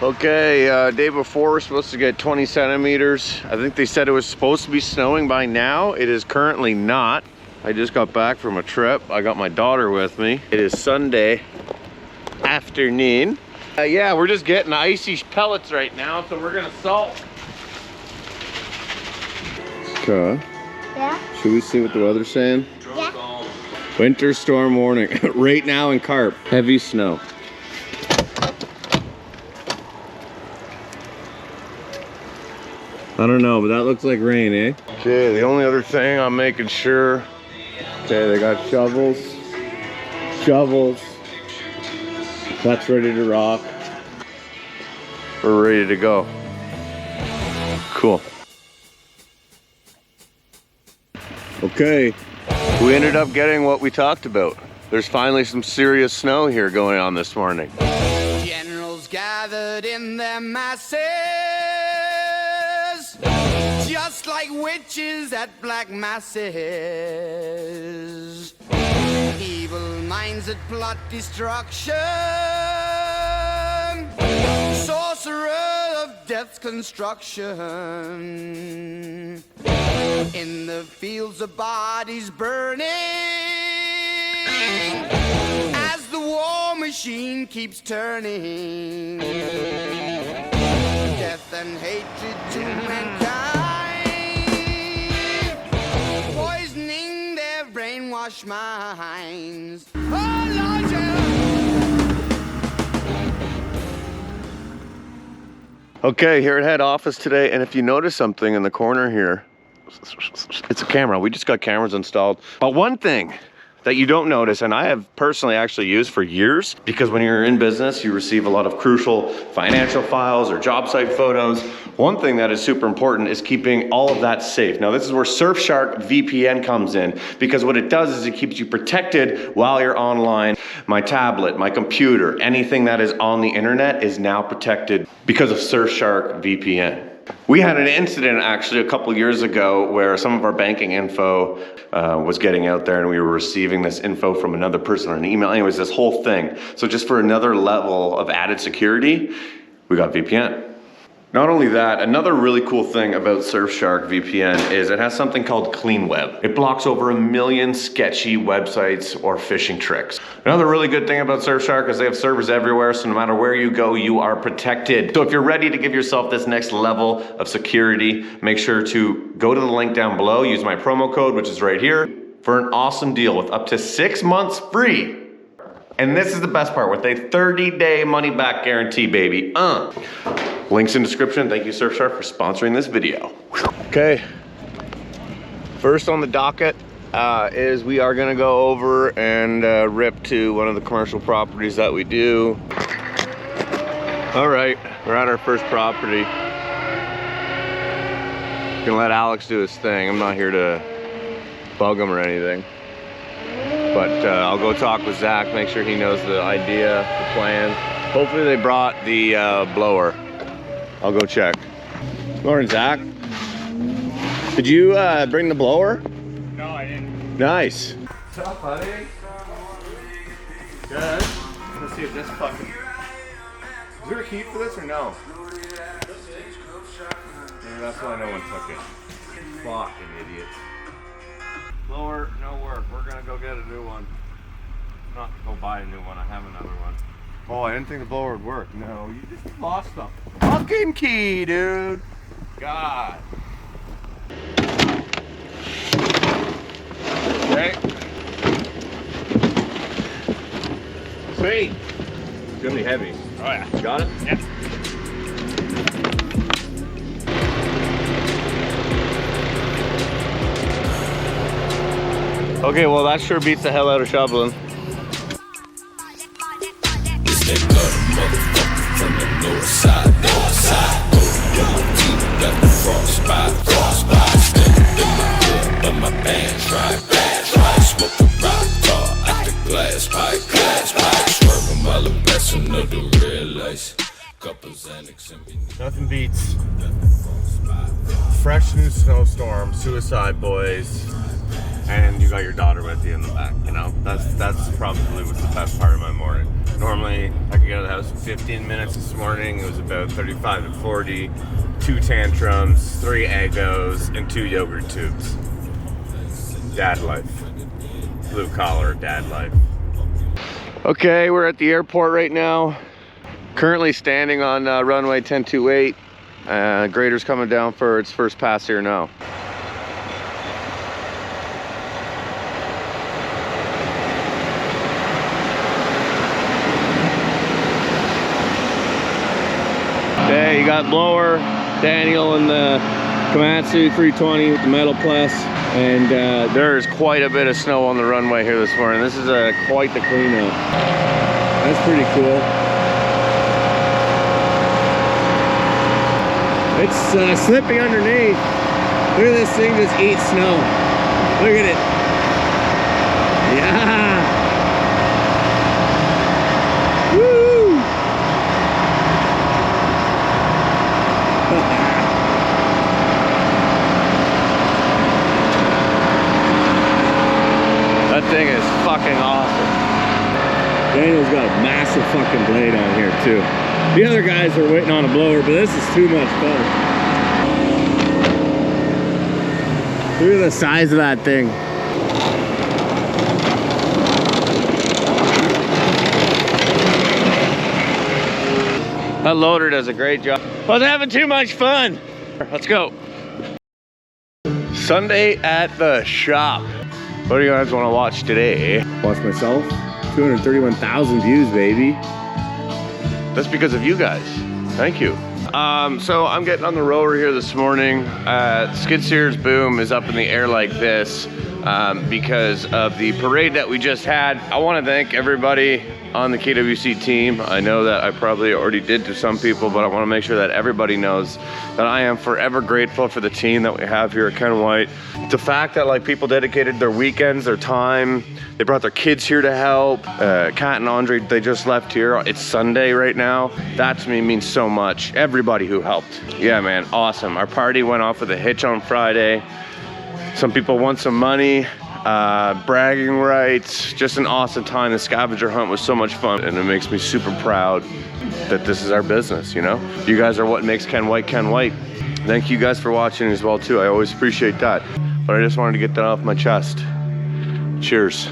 Okay, day before we're supposed to get 20 centimeters. I think they said it was supposed to be snowing by now. It is currently not. I just got back from a trip. I got my daughter with me. It is Sunday afternoon. Yeah, we're just getting icy pellets right now, so we're gonna salt. Okay. Yeah? Should we see what the weather's saying? Yeah. Winter storm warning. Right now in Carp. Heavy snow. I don't know, but that looks like rain, eh? Okay, the only other thing I'm making sure. Okay, they got shovels. Shovels. That's ready to rock. We're ready to go. Cool. Okay, we ended up getting what we talked about. There's finally some serious snow here going on this morning. Generals gathered in their masses, just like witches at black masses. Evil minds that plot destruction, sorcerer of death's construction. In the fields of bodies burning, as the war machine keeps turning. Death and hatred to mankind, poisoning their brainwashed minds. Oh, Lord, yeah. Okay, here at head office today, and if you notice something in the corner here, it's a camera. We just got cameras installed. But one thing that you don't notice, and I have personally actually used for years, because when you're in business, you receive a lot of crucial financial files or job site photos. One thing that is super important is keeping all of that safe. Now, this is where Surfshark VPN comes in, because what it does is it keeps you protected while you're online. My tablet, my computer, anything that is on the internet is now protected because of Surfshark VPN. We had an incident actually a couple years ago where some of our banking info was getting out there, and we were receiving this info from another person on an email. Anyways, this whole thing. So just for another level of added security, we got VPN. Not only that, another really cool thing about Surfshark VPN is it has something called Clean Web. It blocks over 1 million sketchy websites or phishing tricks. Another really good thing about Surfshark is they have servers everywhere, so no matter where you go, you are protected. So if you're ready to give yourself this next level of security, make sure to go to the link down below, use my promo code, which is right here, for an awesome deal with up to 6 months free. And this is the best part, with a 30-day money-back guarantee, baby. Links in description. Thank you, Surfshark, for sponsoring this video. Okay, first on the docket is we are gonna go over and rip to one of the commercial properties that we do. All right, we're at our first property. Gonna let Alex do his thing. I'm not here to bug him or anything. But I'll go talk with Zach, make sure he knows the idea, the plan. Hopefully they brought the blower. I'll go check. Morning, Zach. Did you bring the blower? No, I didn't. Nice. What's up, buddy? Good. Let's see if this fucking... Is there a key for this or no? Yeah, that's why no one took it. Fucking idiots. Blower, no work. We're gonna go get a new one. Not go buy a new one. I have another one. Oh, I didn't think the blower would work. No, you just lost the fucking key, dude. God. Okay. Sweet. It's gonna be heavy. Oh yeah. Got it? Yeah. Okay, well that sure beats the hell out of shoveling. They got a motherfucker from the north side. Got the frostbite. Standing in my head, but my band's right. Smoke a rock tar out the glass pipe. Swerving while the best under the red lights. Couple Xanax and me. Nothing beats fresh new snowstorm, Suicide Boys. and you got your daughter with you in the back, you know? That's probably was the best part of my morning. Normally, I could get out of the house in 15 minutes this morning. It was about 35 to 40, 2 tantrums, 3 Eggos, and 2 yogurt tubes. Dad life. Blue collar dad life. Okay, we're at the airport right now. Currently standing on runway 1028. Grader's coming down for its first pass here now. Okay, you got Blower, Daniel, and the Komatsu 320 with the metal plus. And there's quite a bit of snow on the runway here this morning. This is quite the cleanup. That's pretty cool. It's slipping underneath. Look at this thing just eat snow. Look at it. Yeah. Woo! That thing is fucking awesome. Daniel's got a massive fucking blade on here too. The other guys are waiting on a blower, but this is too much fun. Look at the size of that thing. That loader does a great job. I was having too much fun. Let's go. Sunday at the shop. What do you guys want to watch today? Watch myself. 231,000 views, baby. That's because of you guys. Thank you. So I'm getting on the roller here this morning. Skid steer's boom is up in the air like this because of the parade that we just had. I want to thank everybody on the KWC team. I know that I probably already did to some people, but I want to make sure that everybody knows that I am forever grateful for the team that we have here at Ken White. The fact that like people dedicated their weekends, their time, they brought their kids here to help. Kat and Andre, they just left here. It's Sunday right now. That to me means so much. Everybody who helped. Yeah, man, awesome. Our party went off with a hitch on Friday. Some people won some money, bragging rights, just an awesome time. The scavenger hunt was so much fun, and it makes me super proud that this is our business, you know? You guys are what makes Ken White Ken White. Thank you guys for watching as well too. I always appreciate that. But I just wanted to get that off my chest. Cheers.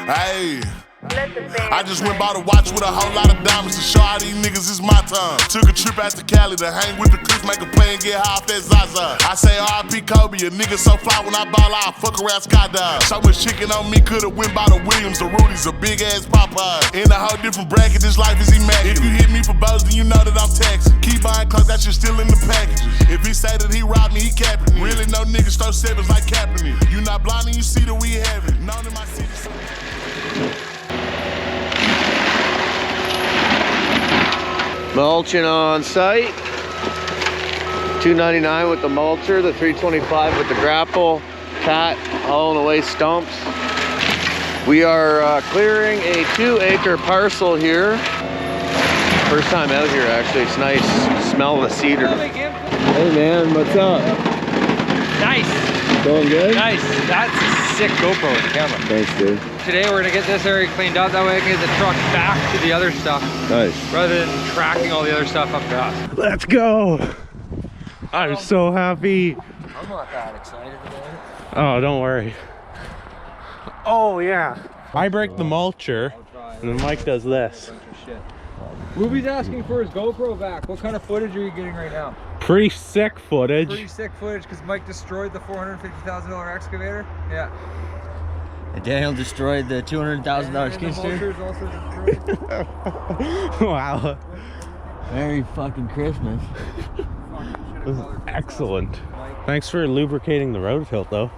Hey, I just went bought a watch with a whole lot of diamonds to show all these niggas it's my time. Took a trip out to Cali to hang with the Chris, make a play and get high off that Zaza. I say R.I.P. Kobe, a nigga so fly when I ball out, fuck around skydive. So much chicken on me, could've went by the Williams, the Rudy's, a big ass Popeye. In a whole different bracket, this life is immaculate. If you hit me for bows, then you know that I'm taxing. Keep buying clothes, that shit still in the packages. If he say that he robbed me, he capping me. Really no niggas throw sevens like Kaepernick. You not blind and you see that we have it. Known in my city. Mulching on site. $2.99 with the mulcher, the $3.25 with the grapple. Cat hauling away stumps. We are clearing a 2-acre parcel here. First time out here actually. It's nice. Smell the cedar. Hey man, what's up? Nice. Going good? Nice. That's a sick GoPro with the camera. Thanks, dude. Today we're gonna get this area cleaned up. That way I can get the truck back to the other stuff. Nice. Rather than tracking all the other stuff up to us. Let's go. I'm so happy. I'm not that excited about it. Oh, don't worry. Oh yeah. I break the mulcher and then Mike does this. Ruby's asking for his GoPro back. What kind of footage are you getting right now? Pretty sick footage. Pretty sick footage because Mike destroyed the $450,000 excavator. Yeah. And Daniel destroyed the $200,000 skid steer. Wow. Merry fucking Christmas. This is excellent. Thanks for lubricating the road tilt though.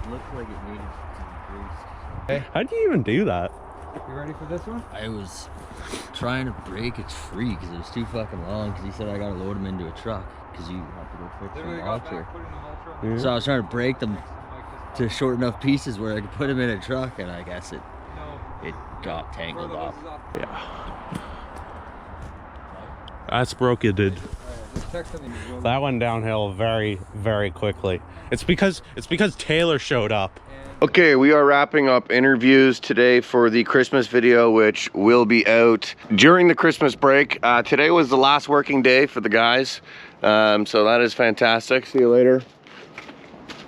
Looks like it needed to be greased. How do you even do that? You ready for this one? I was trying to break its free because it was too fucking long because he said I gotta load them into a truck because you have to go fix the mulcher. Yeah. So I was trying to break them to short enough pieces where I could put them in a truck, and I guess it got tangled up. Yeah. That's broke, it did. text something. That went downhill very, very quickly. It's because Taylor showed up. Okay, we are wrapping up interviews today for the Christmas video, which will be out during the Christmas break. Today was the last working day for the guys, so that is fantastic. See you later,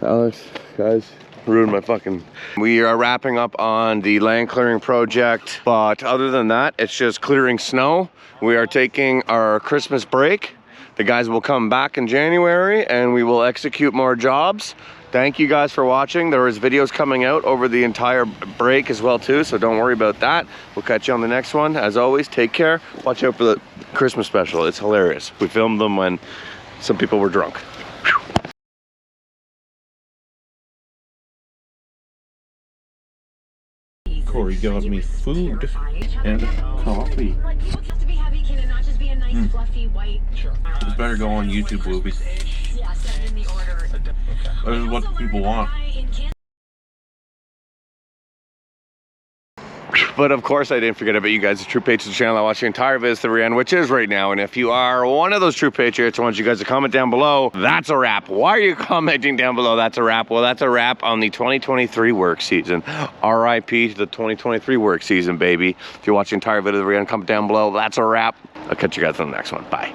Alex. Guys, ruined my fucking... We are wrapping up on the land clearing project, but other than that, it's just clearing snow. We are taking our Christmas break. The guys will come back in January and we will execute more jobs. Thank you guys for watching. There is videos coming out over the entire break as well too, so don't worry about that. We'll catch you on the next one. As always, take care. Watch out for the Christmas special. It's hilarious. We filmed them when some people were drunk. Corey got me food and coffee. It's better go on YouTube, Whoopi. This is what people want. But of course I didn't forget about you guys, the true patriots of the channel that watch the entire visit to the end, which is right now. And if you are one of those true patriots, I want you guys to comment down below, that's a wrap. Why are you commenting down below, that's a wrap? Well, that's a wrap on the 2023 work season. RIP to the 2023 work season, baby. If you're watching the entire video to the end, comment down below, that's a wrap. I'll catch you guys on the next one. Bye.